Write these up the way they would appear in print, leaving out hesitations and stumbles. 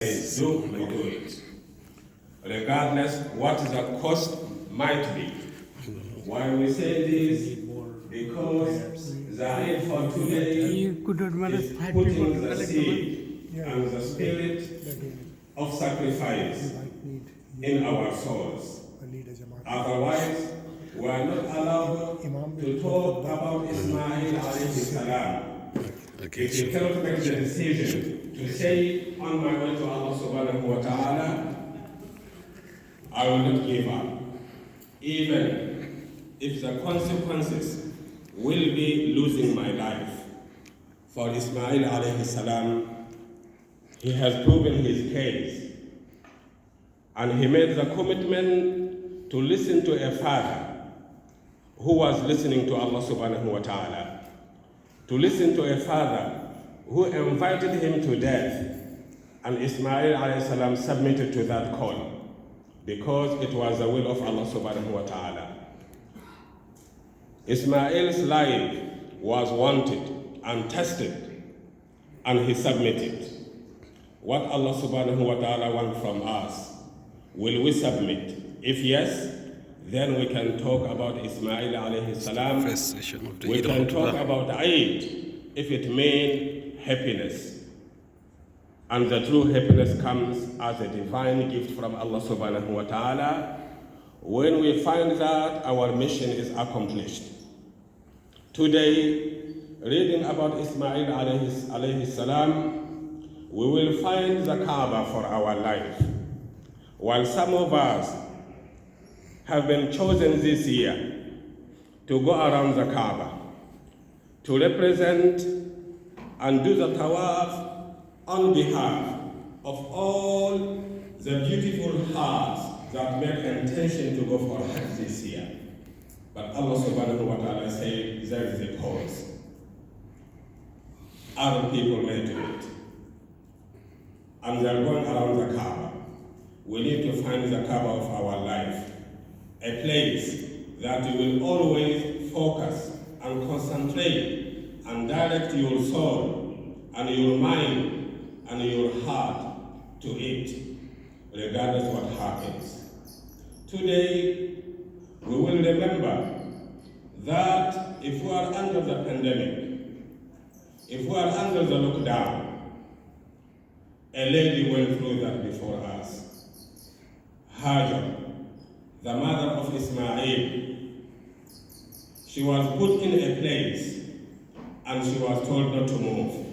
do we do it, regardless what the cost might be. Why we say this? Because the aid for today is putting the seed and the spirit of sacrifice in our souls. Otherwise, we are not allowed to talk about Ismail alayhi salam. If you cannot make the decision to say, on my way to Allah subhanahu wa ta'ala, I will not give up, even if the consequences will be losing my life. For Ismail alayhi salam, he has proven his case, and he made the commitment to listen to a father who was listening to Allah subhanahu wa ta'ala, to listen to a father who invited him to death, and Ismail alayhi salam submitted to that call because it was the will of Allah subhanahu wa ta'ala. Ismail's life was wanted and tested, and he submitted. What Allah subhanahu wa ta'ala wants from us, will we submit? If yes, then we can talk about Ismail alayhi salam. We can talk about Eid if it means happiness. And the true happiness comes as a divine gift from Allah subhanahu wa ta'ala when we find that our mission is accomplished. Today, reading about Ismail alayhi salam, we will find the Kaaba for our life. While some of us have been chosen this year to go around the Kaaba, to represent and do the tawaf on behalf of all the beautiful hearts that made intention to go for Hajj this year. But Allah subhanahu wa ta'ala said there is a pause. Other people may do it. And they are going around the Kaaba. We need to find the Kaaba of our life, a place that you will always focus and concentrate and direct your soul and your mind and your heart to it, regardless what happens. Today, we will remember that if we are under the pandemic, if we are under the lockdown, a lady went through that before us. Hajar, the mother of Ismail, she was put in a place and she was told not to move.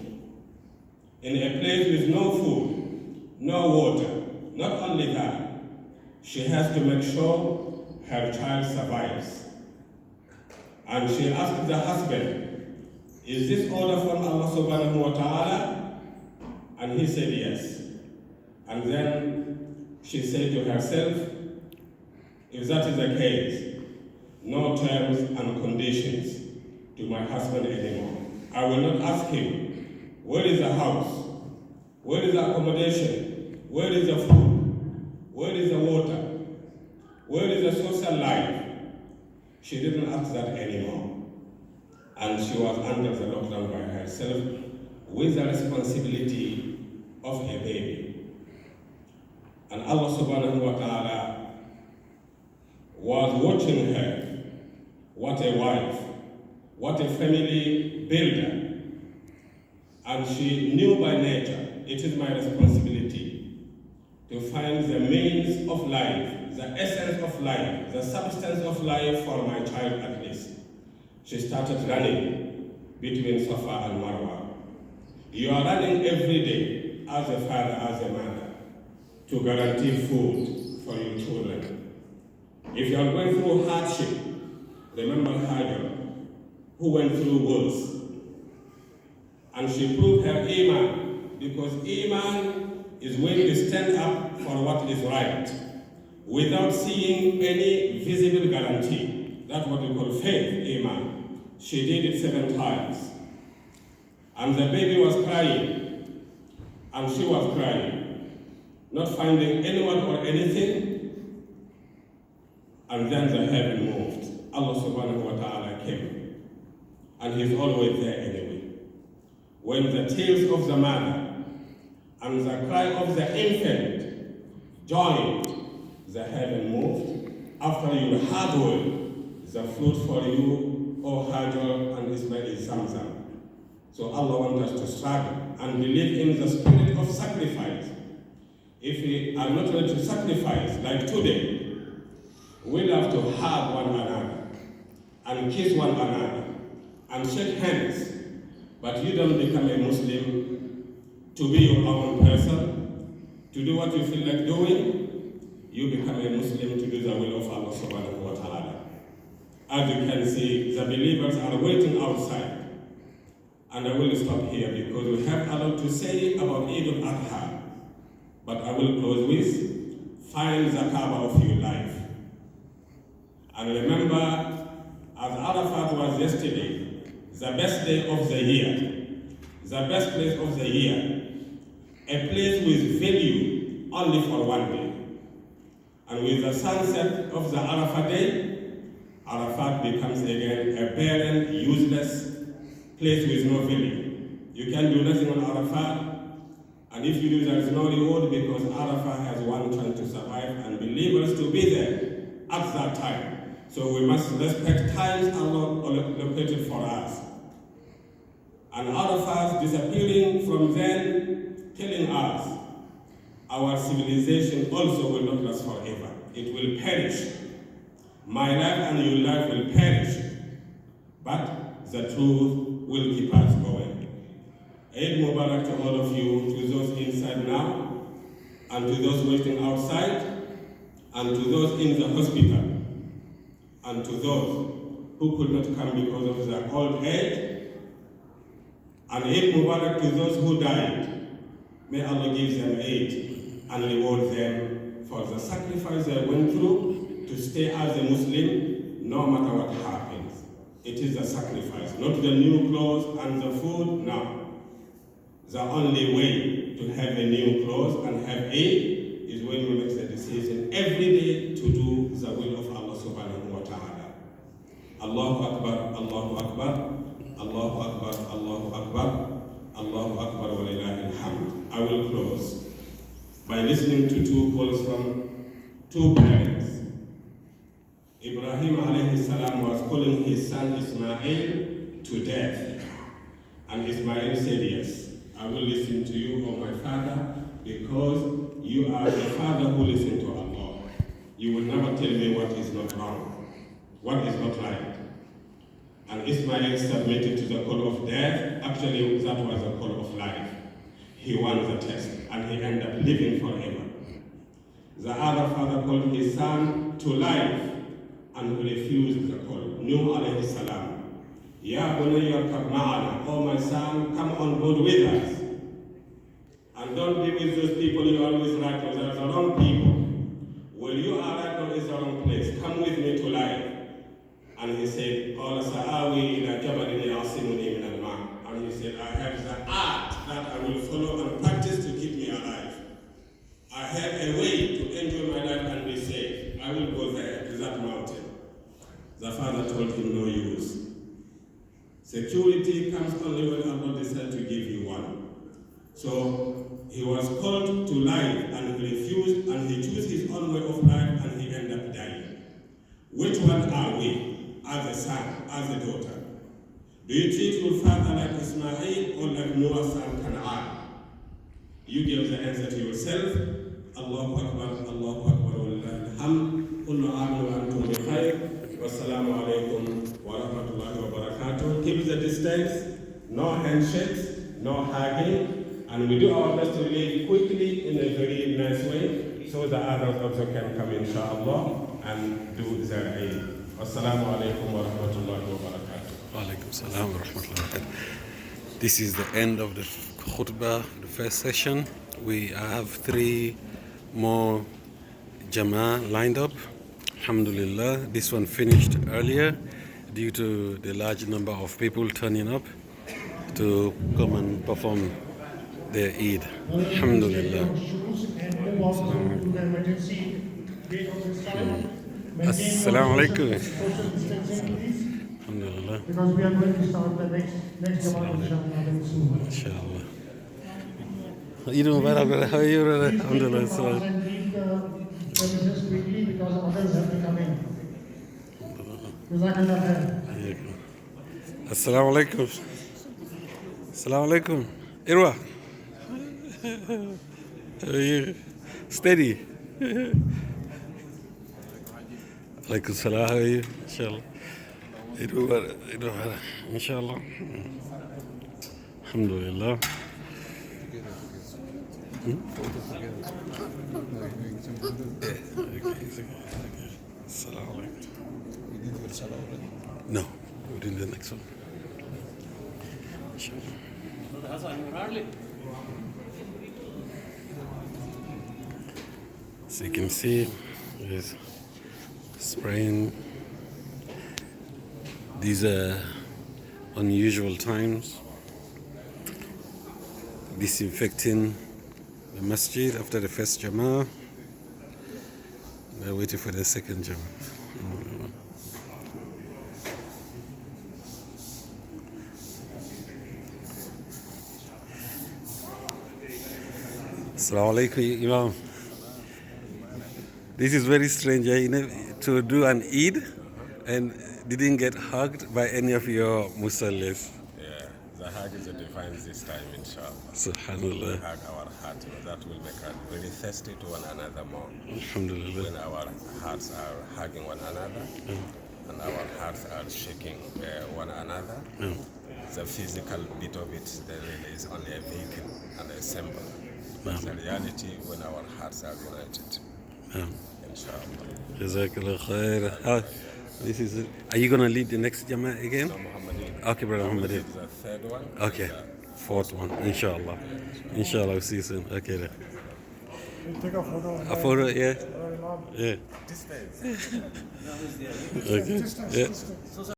In a place with no food, no water. Not only that, she has to make sure her child survives. And she asked the husband, is this order from Allah subhanahu wa ta'ala? And he said yes. And then she said to herself, if that is the case, no terms and conditions to my husband anymore. I will not ask him, where is the house? Where is the accommodation? Where is the food? Where is the water? Where is the social life? She didn't ask that anymore. And she was under the lockdown by herself with the responsibility of a baby. And Allah subhanahu wa ta'ala was watching her. What a wife, what a family builder. And she knew by nature, it is my responsibility to find the means of life, the essence of life, the substance of life for my child at least. She started running between Safa and Marwa. You are running every day as a father, as a mother, to guarantee food for your children. If you are going through hardship, remember Hajar, who went through worse. And she proved her Imam, because Imam is when you stand up for what is right, without seeing any visible guarantee. That's what we call faith, Imam. She did it 7 times. And the baby was crying, and she was crying, not finding anyone or anything. And then the heaven moved. Allah subhanahu wa ta'ala came. And he's always there anyway. When the tears of the mother and the cry of the infant joined the heaven moved. After your hard work, the fruit for you, O Hajar and Ismail Zamzam. So Allah wants us to struggle and believe in the spirit of sacrifice. If we are not ready to sacrifice, like today, we'll have to hug one another and kiss one another and shake hands. But you don't become a Muslim to be your own person, to do what you feel like doing. You become a Muslim to do the will of Allah subhanahu wa ta'ala. As you can see, the believers are waiting outside. And I will stop here because we have a lot to say about Eidul Adha. But I will close with, find the Kaaba of your life. And remember, as Arafat was yesterday, the best day of the year, the best place of the year, a place with value only for one day. And with the sunset of the Arafat day, Arafat becomes again a barren, useless place with no value. You can do nothing on Arafat, and if you do, there is no reward because Arafat has one chance to survive and believers to be there at that time. So we must respect times Allah located for us. And Arafat disappearing from then, telling us our civilization also will not last forever. It will perish. My life and your life will perish. But the truth will keep us going. Eid Mubarak to all of you, to those inside now, and to those waiting outside, and to those in the hospital, and to those who could not come because of their old age, and Eid Mubarak to those who died. May Allah give them aid and reward them for the sacrifice they went through to stay as a Muslim no matter what happens. It is a sacrifice, not the new clothes and the food, no. The only way to have a new clothes and have aid is when we make the decision every day to do the will of Allah subhanahu wa ta'ala. Allahu Akbar, Allahu Akbar, Allahu Akbar, Allahu Akbar, Allahu Akbar wa lillahi alhamd. I will close by listening to two calls from two parents. Ibrahim alayhi salam was calling his son Ismail to death. And Ismail said, yes, I will listen to you, O my father, because you are the father who listens to Allah. You will never tell me what is not wrong, what is not right. And Ismail submitted to the call of death. Actually, that was a call of life. He won the test, and he ended up living forever. The other father called his son to life, and he refused the call. Nuh alayhi salam. Ya bunayya irkab ma'ana. Oh my son, come on board with us. And don't be with those people you always right, because there are the wrong people. Well, you are right now is the wrong place. Come with me to life. And he said, قَالَ سَآوِي إِلَى جَبَلٍ يَعْصِمُنِي مِنَ الْمَاءِ. And he said, I have the art that I will follow and practice to keep me alive. I have a way to enjoy my life and be safe. I will go there to that mountain. The father told him, no use. Security comes only when Allah decides to give you one. So he was called to life and he refused, and he chose his own way of life and he ended up dying. Which one are we? As a son, as a daughter? Do you treat your father like Ismail or like Noah's son Canaan? You give the answer to yourself. Allahu Akbar, Allahu Akbar, Wallahi alhamd. Kullu aam wa antum bi khair. Wassalamu alaikum wa rahmatullahi wa barakatuh. Keep the distance, no handshakes, no hugging, and we do our best to leave quickly in a very nice way so the others also can come inshallah and do their aid. Assalamu alaikum wa rahmatullahi wa barakatuh. Wa alaikum salam wa rahmatullahi wa barakatuh. This is the end of the khutbah, the first session. We have 3 more Jama'ah lined up. Alhamdulillah, this one finished earlier due to the large number of people turning up to come and perform their Eid. Alhamdulillah. Assalamu alaikum. Alhamdulillah. Because we are going to start the next Jama'ah inshallah. Inshallah. You doing well, brother? How are you, brother? Please take Alhamdulillah. your cards and leave the premises quickly because others have to come in. Jazakallah khair. Assalamu alaikum. Assalamu alaikum. Irwa. How are you? Steady. Alaikum salam. How are you? Inshallah. You do well. Inshallah. Alhamdulillah. Assalamu alaikum. No, we're doing the next one. Inshallah. So you can see there's spraying. These are unusual times. Disinfecting the masjid after the first Jama'ah. They're waiting for the second Jama'ah. Assalamu alaikum, Imam. This is very strange, to do an Eid and didn't get hugged by any of your Musallis. Yeah, the hug is a divine this time, inshallah. Subhanallah. We hug our heart. That will make us very thirsty to one another more. Alhamdulillah. When our hearts are hugging one another and our hearts are shaking one another, the physical bit of it is only a vehicle and a symbol. But the reality when our hearts are united. Inshallah. Jazakallah khair. Are you going to lead the next Jama'ah again? Okay, brother Muhammad. The third one. Okay, fourth one, inshallah. Inshallah, we'll see you soon. Okay, then. Take a photo. A photo, yeah? Imam. Yeah. Distance. Okay. Distance, Yeah. distance.